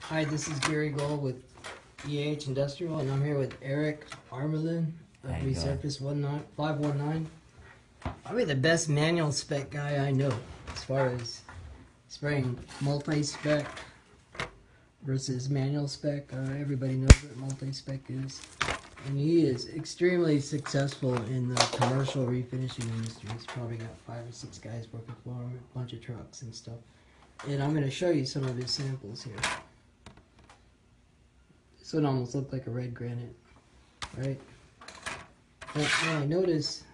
Hi, this is Gary Goel with EAH Industrial, and I'm here with Eric Armelin of Resurface 519. Probably the best manual spec guy I know as far as spraying multi-spec versus manual spec. Everybody knows what multi-spec is. And he is extremely successful in the commercial refinishing industry. He's probably got 5 or 6 guys working for him, a bunch of trucks and stuff. And I'm going to show you some of his samples here. This one almost looked like a red granite, right? Now I notice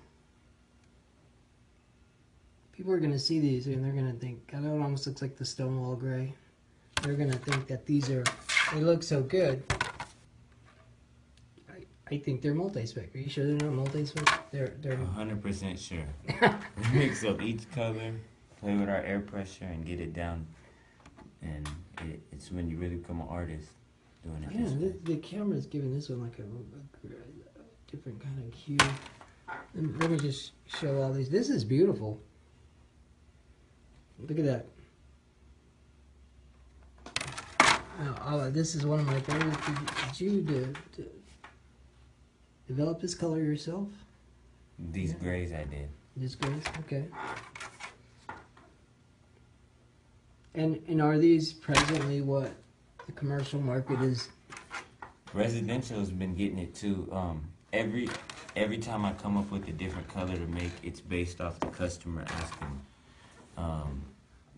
people are going to see these and they're going to think, I know it almost looks like the Stonewall Gray. They're going to think that these are, they look so good. I think they're multi-spec. Are you sure they're not multi-spec? They're 100% sure. We mix up each color, play with our air pressure, and get it down. And it's when you really become an artist doing it. Yeah, the camera's giving this one like a different kind of hue. Let me just show all these. This is beautiful. Look at that. This is one of my favorites. Did you develop this color yourself? These grays I did. These grays? Okay. And are these presently what the commercial market is? Residential has been getting it too. Every time I come up with a different color to make, it's based off the customer asking.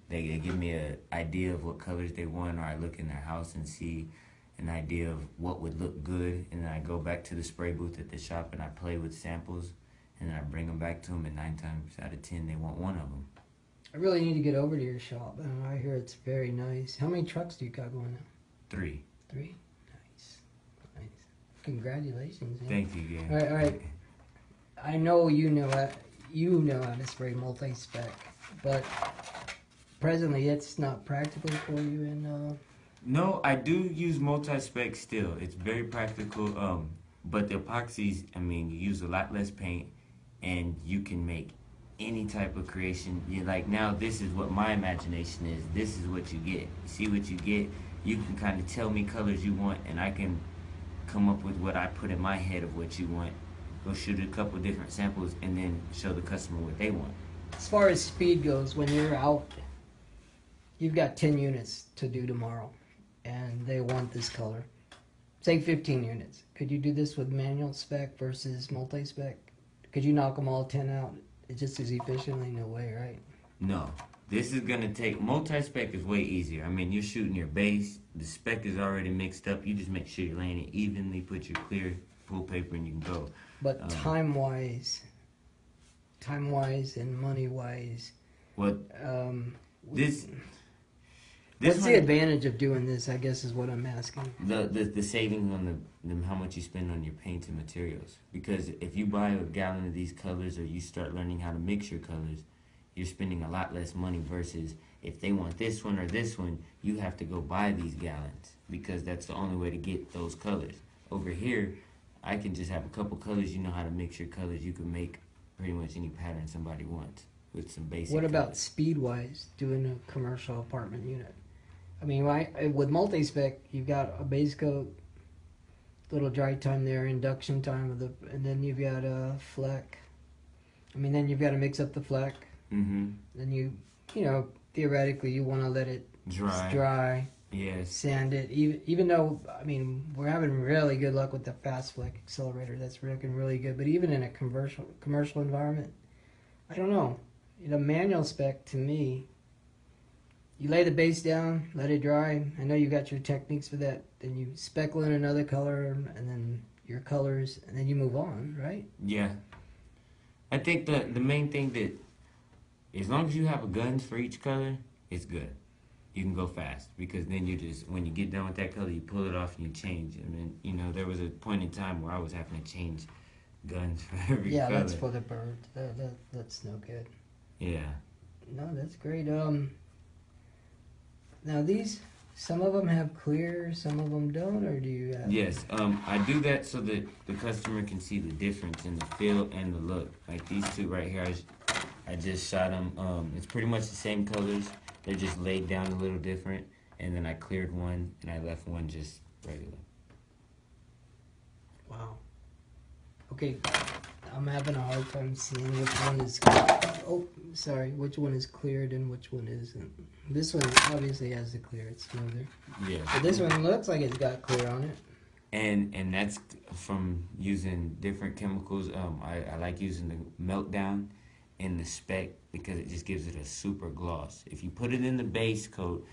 They give me an idea of what colors they want, or I look in their house and see an idea of what would look good, and then I go back to the spray booth at the shop and I play with samples, and then I bring them back to them, and 9 times out of 10 they want one of them. I really need to get over to your shop. I hear it's very nice. How many trucks do you got going now? 3. 3? Nice. Congratulations. Man. Thank you, Gary. All right. I know you know how to spray multi-spec, but presently it's not practical for you. And no, I do use multi-spec still. It's very practical. But the epoxies, I mean, you use a lot less paint, and you can make any type of creation. You're like, now this is what my imagination is. This is what you get. See what you get. You can kind of tell me colors you want, and I can come up with what I put in my head of what you want. Go shoot a couple different samples, and then show the customer what they want. As far as speed goes, when you're out, you've got 10 units to do tomorrow, and they want this color. Say 15 units. Could you do this with manual spec versus multi-spec? Could you knock them all 10 out just as efficiently? No way, right? No. This is going to take... Multi-spec is way easier. I mean, you're shooting your base. The spec is already mixed up. You just make sure you're laying it evenly, put your clear full paper, and you can go. But time-wise and money-wise... What? What's the advantage of doing this, I guess, is what I'm asking. The savings on the how much you spend on your paints and materials. Because if you buy a gallon of these colors, or you start learning how to mix your colors, you're spending a lot less money, versus if they want this one or this one, you have to go buy these gallons, because that's the only way to get those colors. Over here, I can just have a couple colors. You know how to mix your colors. You can make pretty much any pattern somebody wants with some basic What about colors. speed-wise, doing a commercial apartment unit? I mean, with multi-spec, you've got a base coat, little dry time there, induction time, and then you've got a fleck. I mean, then you've got to mix up the fleck. Mm-hmm. Then you know, theoretically, you want to let it dry. Yes. Sand it. Even though, I mean, we're having really good luck with the fast fleck accelerator. That's looking really good. But even in a commercial environment, I don't know. Manual spec, to me, you lay the base down, let it dry. I know you got your techniques for that. Then you speckle in another color, and then your colors, and then you move on, right? Yeah. I think the main thing that, as long as you have a guns for each color, it's good. You can go fast, because then you just, when you get done with that color, you pull it off and you change. I mean, there was a point in time where I was having to change guns for every color. Yeah, that's for the bird. That's no good. Yeah. No, that's great. Now these, some of them have clear, some of them don't, or do you have... Yes, I do that so that the customer can see the difference in the feel and the look. Like these two right here, I just shot them. It's pretty much the same colors. They're just laid down a little different. and then I cleared one, and I left one just regular. Wow. Okay, I'm having a hard time seeing which one is. Oh, sorry. Which one is cleared and which one isn't. This one obviously has the clear. It's smoother. Yeah. But this one looks like it's got clear on it. And that's from using different chemicals. I like using the Meltdown and the Speck because it just gives it a super gloss. If you put it in the base coat,